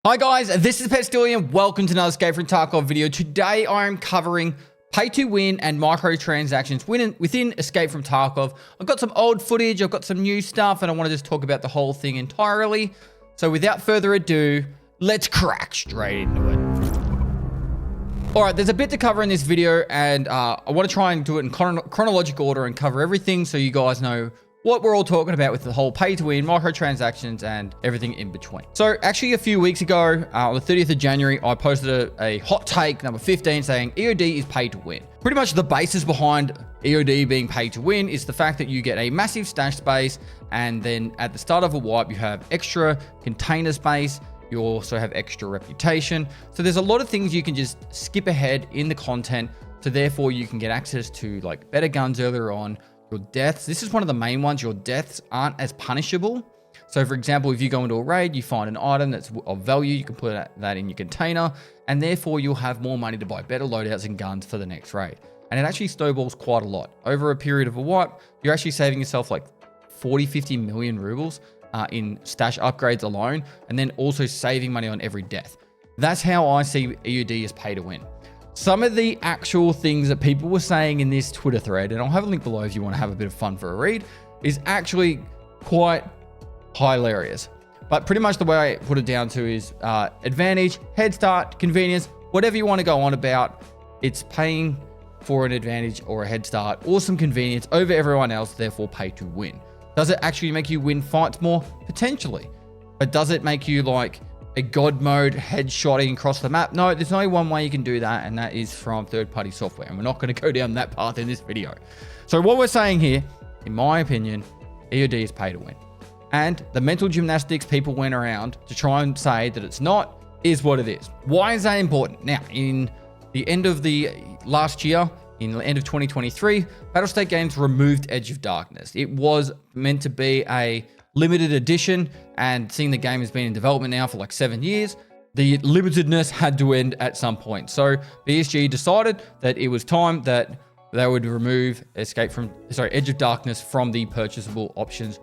Hi guys, this is Pestily and welcome to another Escape from Tarkov video. Today I am covering pay to win and microtransactions within Escape from Tarkov. I've got some old footage, I've got some new stuff, and I want to just talk about the whole thing entirely. So without further ado, let's crack straight into it. Alright, there's a bit to cover in this video, and I want to try and do it in chronological order and cover everything so you guys know what we're all talking about with the whole pay to win, microtransactions, and everything in between. So actually a few weeks ago, on the 30th of January, I posted a hot take, number 15, saying EOD is pay to win. Pretty much the basis behind EOD being pay to win is the fact that you get a massive stash space, and then at the start of a wipe, you have extra container space. You also have extra reputation. So there's a lot of things you can just skip ahead in the content. So therefore you can get access to like better guns earlier on. Your deaths, this is one of the main ones. Your deaths aren't as punishable. So for example, if you go into a raid, you find an item that's of value, you can put that in your container, and therefore you'll have more money to buy better loadouts and guns for the next raid. And it actually snowballs quite a lot. Over a period of a wipe, you're actually saving yourself like 40, 50 million rubles in stash upgrades alone, and then also saving money on every death. That's how I see EOD as pay to win. Some of the actual things that people were saying in this Twitter thread, and I'll have a link below if you want to have a bit of fun for a read, is actually quite hilarious. But pretty much the way I put it down to is advantage, head start, convenience, whatever you want to go on about, it's paying for an advantage or a head start or some convenience over everyone else, therefore pay to win. Does it actually make you win fights more? Potentially. But does it make you like a god mode headshotting across the map? No, there's only one way you can do that, and that is from third-party software, and we're not going to go down that path in this video. So what we're saying here, in my opinion, EOD is pay to win. And the mental gymnastics people went around to try and say that it's not, is what it is. Why is that important? Now, in the end of the last year, in the end of 2023, Battlestate Games removed Edge of Darkness. It was meant to be a limited edition, and seeing the game has been in development now for like 7 years, the limitedness had to end at some point. So BSG decided that it was time that they would remove Edge of Darkness from the purchasable options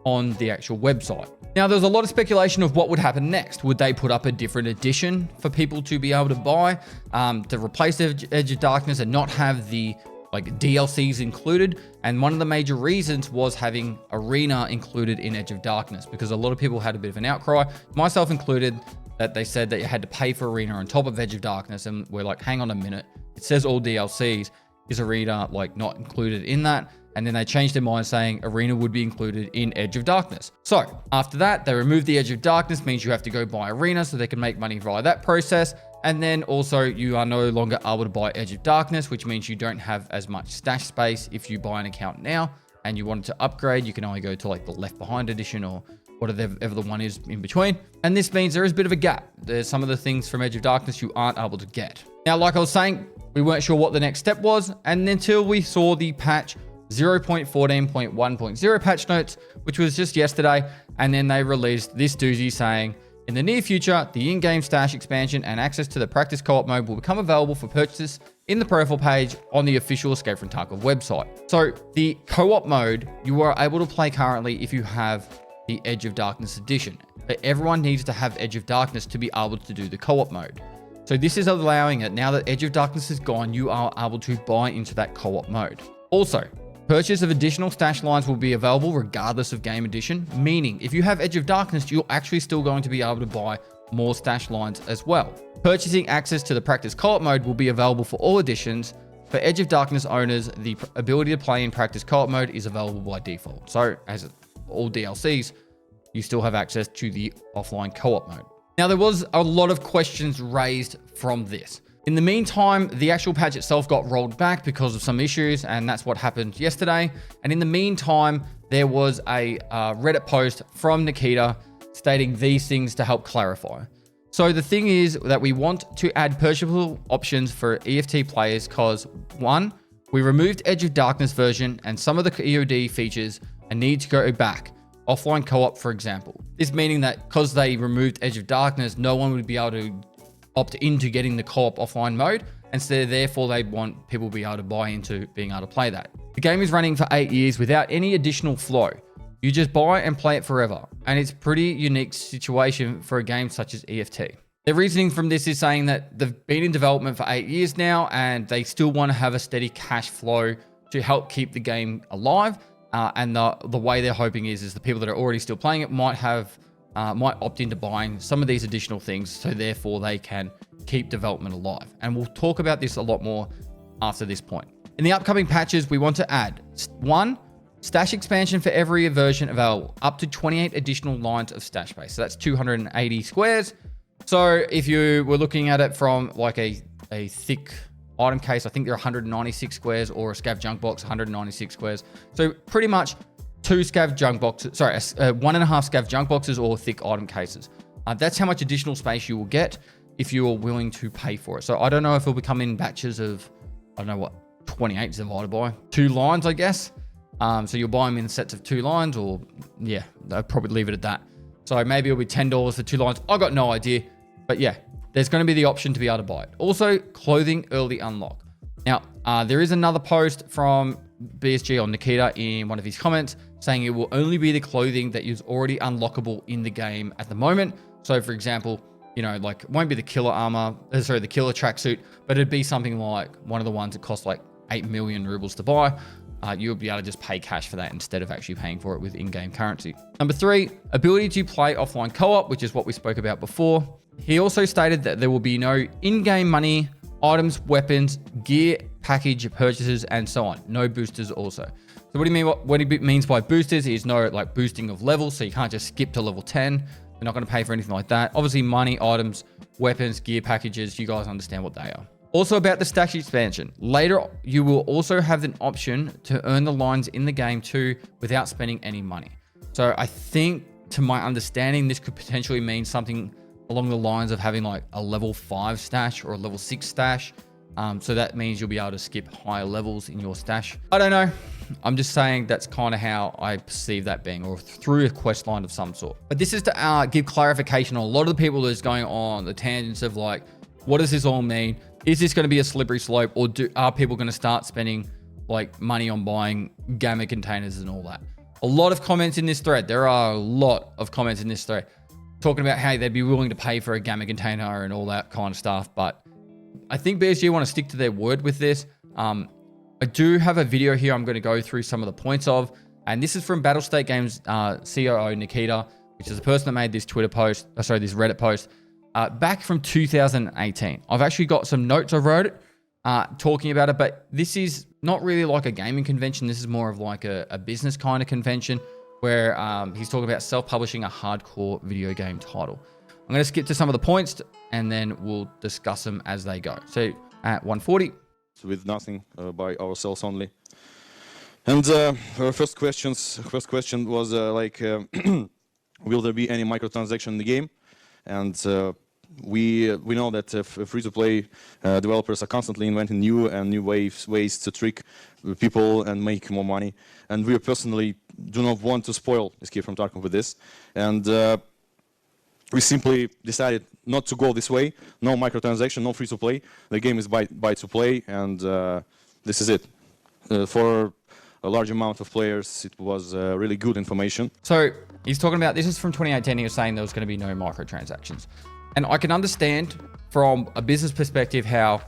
on the actual website. Now, there was a lot of speculation of what would happen next. Would they put up a different edition for people to be able to buy to replace Edge of Darkness and not have the like DLCs included? And one of the major reasons was having Arena included in Edge of Darkness, because a lot of people had a bit of an outcry, myself included, that they said that you had to pay for Arena on top of Edge of Darkness, and we're like, hang on a minute, it says all DLCs, is Arena like not included in that? And then they changed their mind, saying Arena would be included in Edge of Darkness. So after that, they removed the Edge of Darkness, means you have to go buy Arena so they can make money via that process. And then also you are no longer able to buy Edge of Darkness, which means you don't have as much stash space. If you buy an account now and you wanted to upgrade, you can only go to like the Left Behind edition or whatever the one is in between. And this means there is a bit of a gap. There's some of the things from Edge of Darkness you aren't able to get. Now, like I was saying, we weren't sure what the next step was, and until we saw the patch 0.14.1.0 patch notes, which was just yesterday, and then they released this doozy saying, in the near future, the in-game stash expansion and access to the practice co-op mode will become available for purchase in the profile page on the official Escape from Tarkov website. So the co-op mode, you are able to play currently if you have the Edge of Darkness edition. But everyone needs to have Edge of Darkness to be able to do the co-op mode. So this is allowing it, now that Edge of Darkness is gone, you are able to buy into that co-op mode. Also, purchase of additional stash lines will be available regardless of game edition, meaning if you have Edge of Darkness, you're actually still going to be able to buy more stash lines as well. Purchasing access to the practice co-op mode will be available for all editions. For Edge of Darkness owners, the ability to play in practice co-op mode is available by default. So as all DLCs, you still have access to the offline co-op mode. Now, there was a lot of questions raised from this. In the meantime, the actual patch itself got rolled back because of some issues, and that's what happened yesterday. And in the meantime, there was a Reddit post from Nikita stating these things to help clarify. So the thing is that we want to add purchasable options for EFT players because, one, we removed Edge of Darkness version and some of the EOD features and need to go back. Offline co-op, for example. This meaning that because they removed Edge of Darkness, no one would be able to opt into getting the co-op offline mode, and so therefore they want people to be able to buy into being able to play that. The game is running for 8 years without any additional flow. You just buy and play it forever. And it's a pretty unique situation for a game such as EFT. The reasoning from this is saying that they've been in development for 8 years now, and they still want to have a steady cash flow to help keep the game alive. And the way they're hoping is the people that are already still playing it might opt into buying some of these additional things, so therefore they can keep development alive. And we'll talk about this a lot more after this point. In the upcoming patches, we want to add 1, stash expansion for every version available, up to 28 additional lines of stash space. So that's 280 squares. So if you were looking at it from like a thick item case, I think they're 196 squares, or a scav junk box, 196 squares. So pretty much 2 scav junk boxes, 1.5 scav junk boxes or thick item cases. That's how much additional space you will get if you are willing to pay for it. So I don't know if it'll become in batches of, I don't know what, 28 divided by 2 lines, I guess. So you'll buy them in sets of 2 lines, or yeah, I'd probably leave it at that. So maybe it'll be $10 for 2 lines. I got no idea, but yeah, there's going to be the option to be able to buy it. Also, clothing early unlock. Now, there is another post from BSG on Nikita in one of his comments saying it will only be the clothing that is already unlockable in the game at the moment. So for example, like it won't be the killer armor, the killer tracksuit, but it'd be something like one of the ones that cost like 8 million rubles to buy. You'll be able to just pay cash for that instead of actually paying for it with in-game currency. Number 3, ability to play offline co-op, which is what we spoke about before. He also stated that there will be no in-game money, items, weapons, gear, package purchases, and so on. No boosters also. So what do you mean? What he means by boosters is no like boosting of levels. So you can't just skip to level 10. They're not going to pay for anything like that. Obviously, money, items, weapons, gear packages, you guys understand what they are. Also about the stash expansion. Later, you will also have an option to earn the lines in the game too without spending any money. So I think, to my understanding, this could potentially mean something along the lines of having like a level 5 stash or a level 6 stash. So that means you'll be able to skip higher levels in your stash. I don't know. I'm just saying that's kind of how I perceive that being, or through a quest line of some sort. But this is to give clarification on a lot of the people that's going on the tangents of like, what does this all mean? Is this going to be a slippery slope, or are people going to start spending like money on buying gamma containers and all that? A lot of comments in this thread. There are a lot of comments in this thread talking about how they'd be willing to pay for a gamma container and all that kind of stuff. But I think BSG want to stick to their word with this. I do have a video here I'm going to go through some of the points of, and this is from Battlestate Games COO Nikita, which is the person that made this this Reddit post back from 2018. I've actually got some notes I wrote talking about it, but this is not really like a gaming convention. This is more of like a business kind of convention where he's talking about self-publishing a hardcore video game title. I'm going to skip to some of the points and then we'll discuss them as they go. So at 140. With nothing by ourselves only. And our first question was will there be any microtransaction in the game? And we know that free-to-play developers are constantly inventing new ways to trick people and make more money. And we personally do not want to spoil Escape from Tarkov with this. And we simply decided not to go this way. No microtransaction, no free-to-play. The game is buy to play, and this is it. For a large amount of players, it was really good information. So he's talking about, this is from 2018, he was saying there was going to be no microtransactions. And I can understand from a business perspective how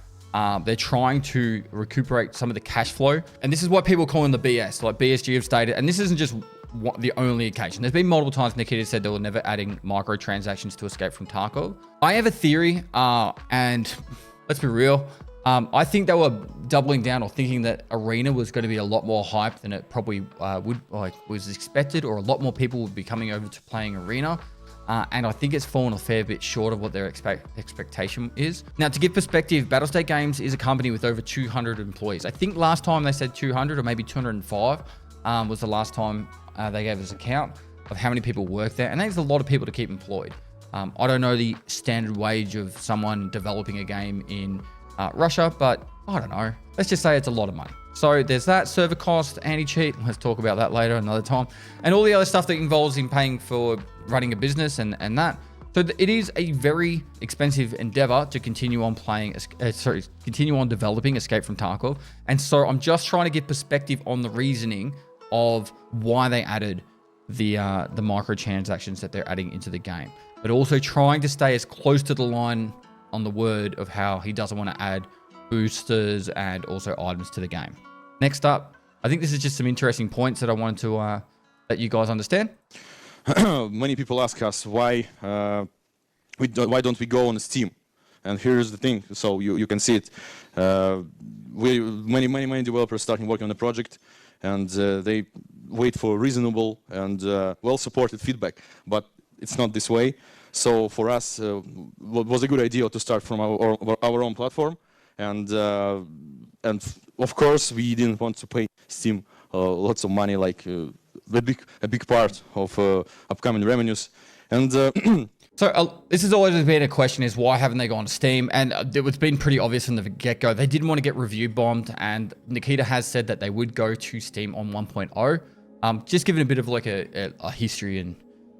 they're trying to recuperate some of the cash flow. And this is what people call in the BS, like BSG have stated, and this isn't just the only occasion. There's been multiple times Nikita said they were never adding microtransactions to Escape from Tarkov. I have a theory, and let's be real, I think they were doubling down or thinking that Arena was going to be a lot more hype than it probably was expected, or a lot more people would be coming over to playing Arena. And I think it's fallen a fair bit short of what their expectation is. Now, to give perspective, Battlestate Games is a company with over 200 employees. I think last time they said 200 or maybe 205 was the last time they gave us a count of how many people work there. And that's a lot of people to keep employed. I don't know the standard wage of someone developing a game in Russia, but I don't know. Let's just say it's a lot of money. So there's that, server cost, anti-cheat. Let's talk about that later another time. And all the other stuff that involves in paying for running a business and that. So it is a very expensive endeavor to continue on continue on developing Escape from Tarkov. And so I'm just trying to give perspective on the reasoning of why they added the microtransactions that they're adding into the game, but also trying to stay as close to the line on the word of how he doesn't want to add boosters and also items to the game. Next up, I think this is just some interesting points that I wanted to let you guys understand. Many people ask us why don't we go on Steam? And here's the thing, so you can see it. Many developers starting working on a project, and they wait for reasonable and well-supported feedback. But it's not this way. So for us, it was a good idea to start from our own platform, and of course we didn't want to pay Steam lots of money, like a big part of upcoming revenues, and. So this has always been a question, is why haven't they gone to Steam? And it's been pretty obvious from the get-go. They didn't want to get review bombed, and Nikita has said that they would go to Steam on 1.0. Just giving a bit of like a history and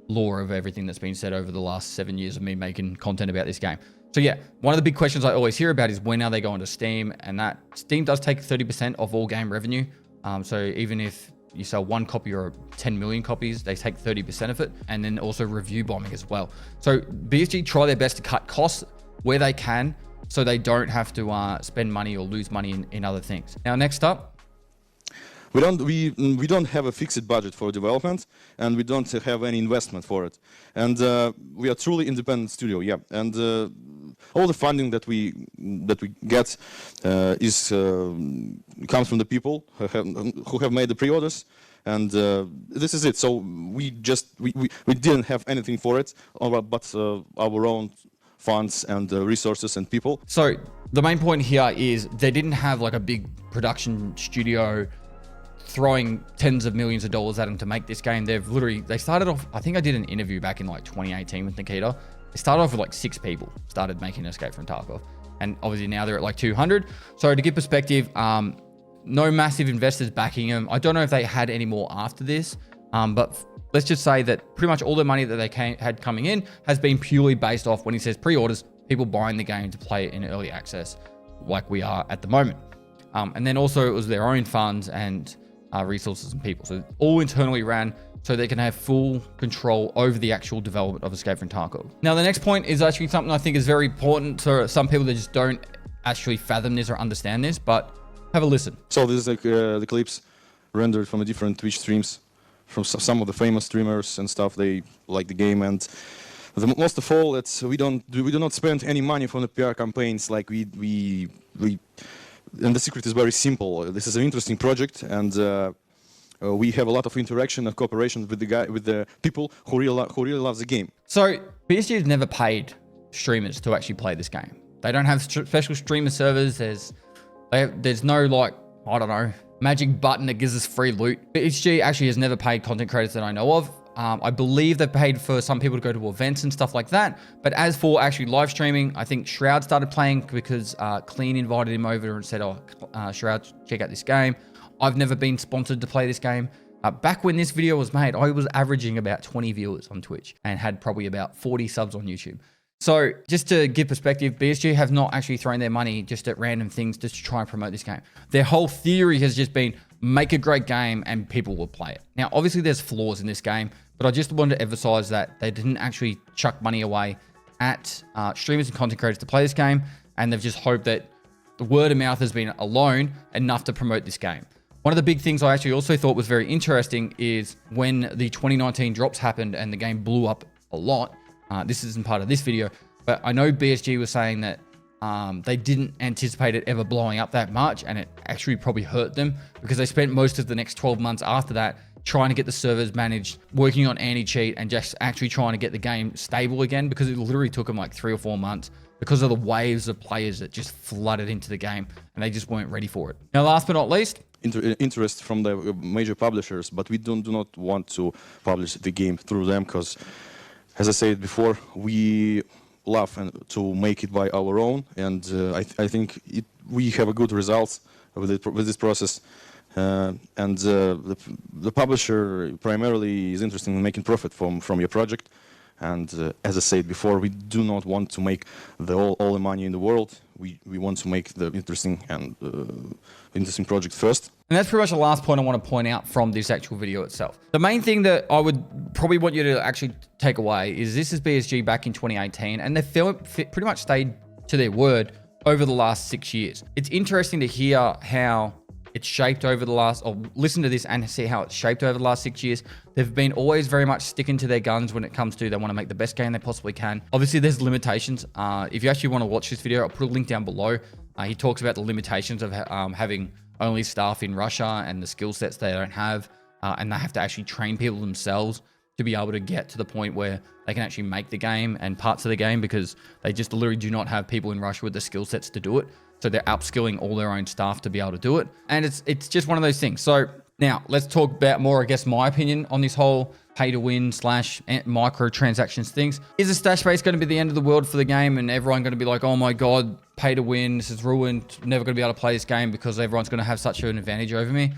lore of everything that's been said over the last 7 years of me making content about this game. So yeah, one of the big questions I always hear about is when are they going to Steam? And that Steam does take 30% of all game revenue. So even if you sell one copy or 10 million copies, they take 30% of it, and then also review bombing as well. So BSG try their best to cut costs where they can, so they don't have to spend money or lose money in other things. Now, next up, we don't have a fixed budget for development, and we don't have any investment for it. And we are truly independent studio, yeah. And all the funding that we get comes from the people who have made the pre-orders, and this is it. So we didn't have anything for it, but our own funds and resources and people. So the main point here is they didn't have like a big production studio throwing tens of millions of dollars at them to make this game. They started off, I think I did an interview back in like 2018 with Nikita. They started off with like 6 people, started making Escape from Tarkov. And obviously now they're at like 200. So to give perspective, no massive investors backing them. I don't know if they had any more after this, but let's just say that pretty much all the money that they had coming in has been purely based off, when he says pre-orders, people buying the game to play it in early access like we are at the moment. And then also it was their own funds and resources and people. So all internally ran so they can have full control over the actual development of Escape from Tarkov. Now, the next point is actually something I think is very important to some people that just don't actually fathom this or understand this, but have a listen. So this is like the clips rendered from the different Twitch streams from some of the famous streamers and stuff. They like the game, and most of all, we do not spend any money from the PR campaigns. Like we and the secret is very simple. This is an interesting project, and we have a lot of interaction and cooperation with the people who really love the game. So PSG has never paid streamers to actually play this game. They don't have special streamer servers. There's no, like, I don't know, magic button that gives us free loot. PSG actually has never paid content creators that I know of. I believe they've paid for some people to go to events and stuff like that. But as for actually live streaming, I think Shroud started playing because Clean invited him over and said, oh, Shroud, check out this game. I've never been sponsored to play this game. Back when this video was made, I was averaging about 20 viewers on Twitch and had probably about 40 subs on YouTube. So just to give perspective, BSG have not actually thrown their money just at random things just to try and promote this game. Their whole theory has just been make a great game and people will play it. Now, obviously there's flaws in this game, but I just wanted to emphasize that they didn't actually chuck money away at streamers and content creators to play this game, and they've just hoped that the word of mouth has been alone enough to promote this game. One of the big things I actually also thought was very interesting is when the 2019 drops happened and the game blew up a lot. This isn't part of this video, but I know BSG was saying that they didn't anticipate it ever blowing up that much, and it actually probably hurt them because they spent most of the next 12 months after that trying to get the servers managed, working on anti-cheat, and just actually trying to get the game stable again, because it literally took them like 3 or 4 months because of the waves of players that just flooded into the game and they just weren't ready for it. Now, last but not least, interest from the major publishers, but we do not want to publish the game through them because, as I said before, we love to make it by our own, and I think we have a good results with this process. The publisher primarily is interested in making profit from your project, And as I said before, we do not want to make all the money in the world. We want to make the interesting project first. And that's pretty much the last point I want to point out from this actual video itself. The main thing that I would probably want you to actually take away is this is BSG back in 2018, and they pretty much stayed to their word over the last 6 years. It's interesting to hear how it's shaped over the last, or listen to this and see how it's shaped over the last 6 years. They've been always very much sticking to their guns when it comes to they want to make the best game they possibly can. Obviously, there's limitations. If you actually want to watch this video, I'll put a link down below. He talks about the limitations of having only staff in Russia and the skill sets they don't have, and they have to actually train people themselves to be able to get to the point where they can actually make the game and parts of the game, because they just literally do not have people in Russia with the skill sets to do it. So they're upskilling all their own staff to be able to do it. And it's just one of those things. So now let's talk about more, I guess, my opinion on this whole pay to win / microtransactions things. Is the stash base going to be the end of the world for the game and everyone going to be like, oh my God, pay to win, this is ruined, never going to be able to play this game because everyone's going to have such an advantage over me?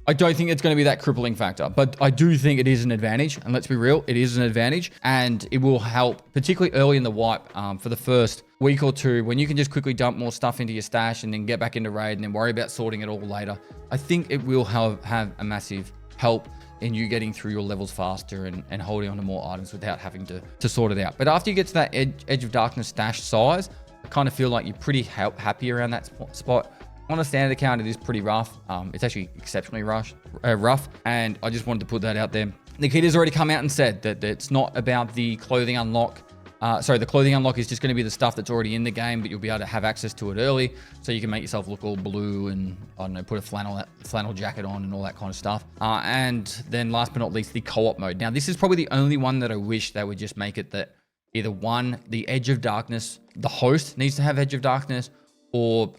I don't think it's going to be that crippling factor, but I do think it is an advantage. And let's be real, it is an advantage, and it will help, particularly early in the wipe, for the first week or two, when you can just quickly dump more stuff into your stash and then get back into raid and then worry about sorting it all later. I think it will have a massive help in you getting through your levels faster and holding on to more items without having to sort it out. But after you get to that Edge of Darkness stash size, I kind of feel like you're pretty happy around that spot. On a standard account, it is pretty rough. It's actually exceptionally rough, and I just wanted to put that out there. Nikita's already come out and said that it's not about the clothing unlock. The clothing unlock is just going to be the stuff that's already in the game, but you'll be able to have access to it early, so you can make yourself look all blue and, I don't know, put a flannel jacket on and all that kind of stuff. And then last but not least, the co-op mode. Now, this is probably the only one that I wish they would just make it that either one, the Edge of Darkness, the host needs to have Edge of Darkness, or,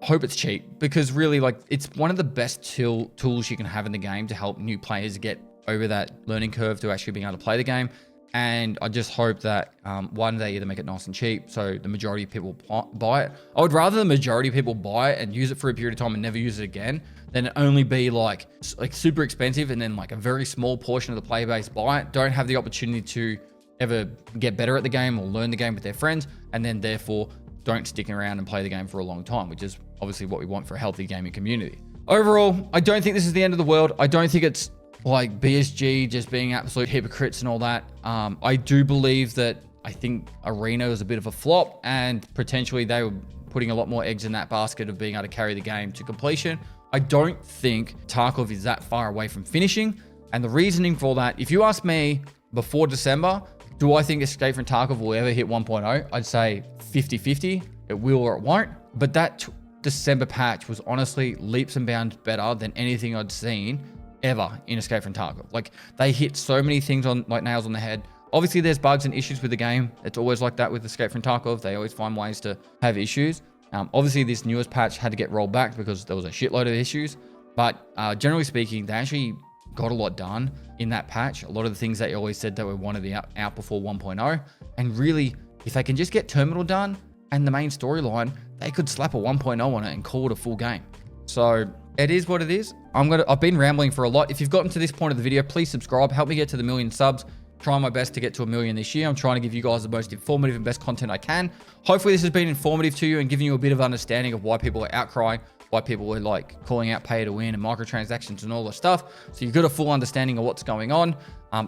hope it's cheap, because really, like, it's one of the best tools you can have in the game to help new players get over that learning curve to actually being able to play the game. And I just hope that, one, they either make it nice and cheap so the majority of people buy it. I would rather the majority of people buy it and use it for a period of time and never use it again than it only be like super expensive and then like a very small portion of the player base buy it, don't have the opportunity to ever get better at the game or learn the game with their friends, and then therefore don't stick around and play the game for a long time, which is obviously what we want for a healthy gaming community. Overall, I don't think this is the end of the world. I don't think it's like BSG just being absolute hypocrites and all that. I do believe that I think Arena was a bit of a flop, and potentially they were putting a lot more eggs in that basket of being able to carry the game to completion. I don't think Tarkov is that far away from finishing. And the reasoning for that, if you ask me before December, do I think Escape from Tarkov will ever hit 1.0? I'd say 50-50. It will or it won't. But that December patch was honestly leaps and bounds better than anything I'd seen ever in Escape from Tarkov. Like, they hit so many things on like nails on the head. Obviously, there's bugs and issues with the game. It's always like that with Escape from Tarkov. They always find ways to have issues. Obviously, this newest patch had to get rolled back because there was a shitload of issues. But generally speaking, they actually got a lot done in that patch. A lot of the things they always said they were wanted to out before 1.0. And really, if they can just get Terminal done and the main storyline, they could slap a 1.0 on it and call it a full game. So it is what it is. I've been rambling for a lot. If you've gotten to this point of the video, please subscribe. Help me get to the 1 million subs. Trying my best to get to 1 million this year. I'm trying to give you guys the most informative and best content I can. Hopefully this has been informative to you and giving you a bit of understanding of why people are outcrying, why people were like calling out pay to win and microtransactions and all this stuff. So you've got a full understanding of what's going on.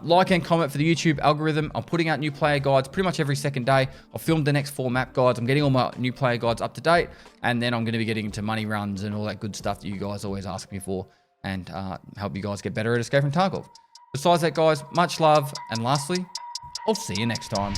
Like and comment for the YouTube algorithm. I'm putting out new player guides pretty much every second day. I've filmed the next 4 map guides. I'm getting all my new player guides up to date. And then I'm going to be getting into money runs and all that good stuff that you guys always ask me for, and help you guys get better at Escape from Tarkov. Besides that, guys, much love. And lastly, I'll see you next time.